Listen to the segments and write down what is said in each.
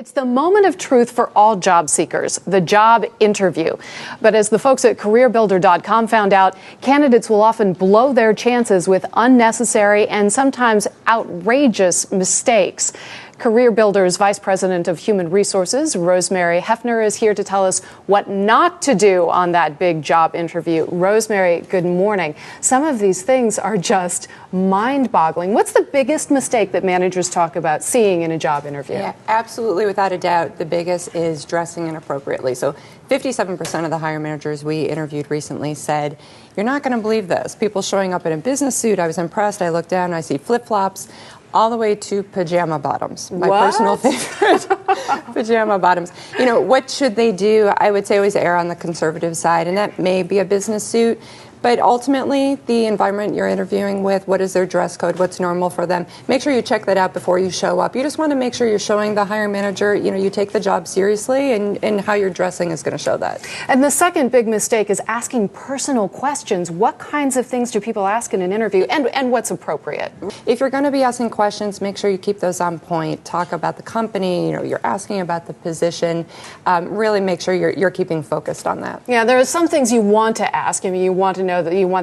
It's the moment of truth for all job seekers, the job interview. But as the folks at CareerBuilder.com found out, candidates will often blow their chances with unnecessary and sometimes outrageous mistakes. CareerBuilder's Vice President of Human Resources, Rosemary Hefner, is here to tell us what not to do on that big job interview. Rosemary, good morning. Some of these things are just mind-boggling. What's the biggest mistake that managers talk about seeing in a job interview? Yeah, absolutely, without a doubt, the biggest is dressing inappropriately. So 57% of the hiring managers we interviewed recently said, "You're not going to believe this. People showing up in a business suit. I was impressed. I looked down and I see flip-flops, all the way to pajama bottoms. My personal favorite, pajama bottoms. You know, what should they do? I would say always err on the conservative side, and that may be a business suit. But ultimately, the environment you're interviewing with, what is their dress code, what's normal for them, make sure you check that out before you show up. You just want to make sure you're showing the hiring manager, you know, you take the job seriously, and how you're dressing is going to show that. And the second big mistake is asking personal questions. What kinds of things do people ask in an interview, and what's appropriate? If you're going to be asking questions, make sure you keep those on point. Talk about the company, you know, you're asking about the position. Really make sure you're keeping focused on that. Yeah, there are some things you want to ask. I mean, you want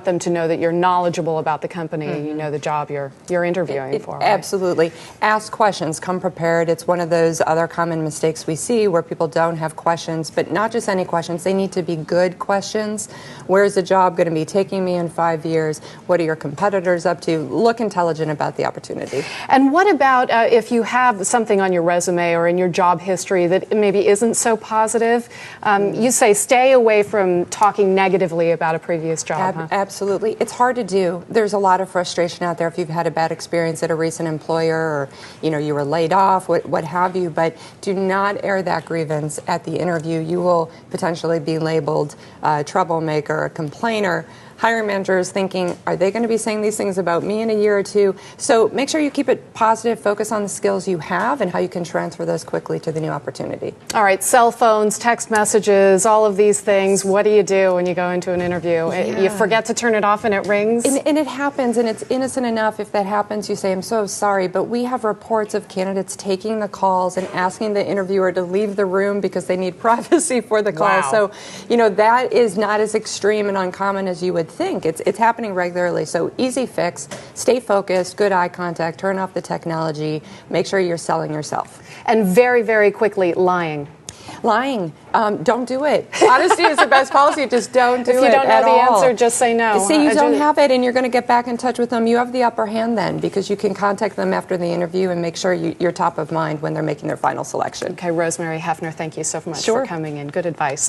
them to know that you're knowledgeable about the company and you know the job you're interviewing for. Right? Absolutely. Ask questions. Come prepared. It's one of those other common mistakes we see where people don't have questions, but not just any questions. They need to be good questions. Where's the job going to be taking me in 5 years? What are your competitors up to? Look intelligent about the opportunity. And what about if you have something on your resume or in your job history that maybe isn't so positive? You say stay away from talking negatively about a previous job. Huh? Absolutely. It's hard to do. There's a lot of frustration out there if you've had a bad experience at a recent employer, or you were laid off, what have you, but do not air that grievance at the interview. You will potentially be labeled a troublemaker, a complainer. Hiring managers thinking, are they going to be saying these things about me in a year or two? So make sure you keep it positive, focus on the skills you have and how you can transfer those quickly to the new opportunity. All right, cell phones, text messages, all of these things. What do you do when you go into an interview? Yeah. You forget to turn it off and it rings? And it happens, and it's innocent enough. If that happens, you say, I'm so sorry, but we have reports of candidates taking the calls and asking the interviewer to leave the room because they need privacy for the call. Wow. So, that is not as extreme and uncommon as you would think. It's happening regularly. So easy fix, stay focused, good eye contact, turn off the technology, make sure you're selling yourself. And very, very quickly, lying. Lying, don't do it. Honesty is the best policy. Just don't do it. If you don't know the all. answer, just say no. Say you don't have it and you're going to get back in touch with them. You have the upper hand then, because you can contact them after the interview and make sure you're top of mind when they're making their final selection. Okay, Rosemary Hefner, thank you so much for coming in. Good advice.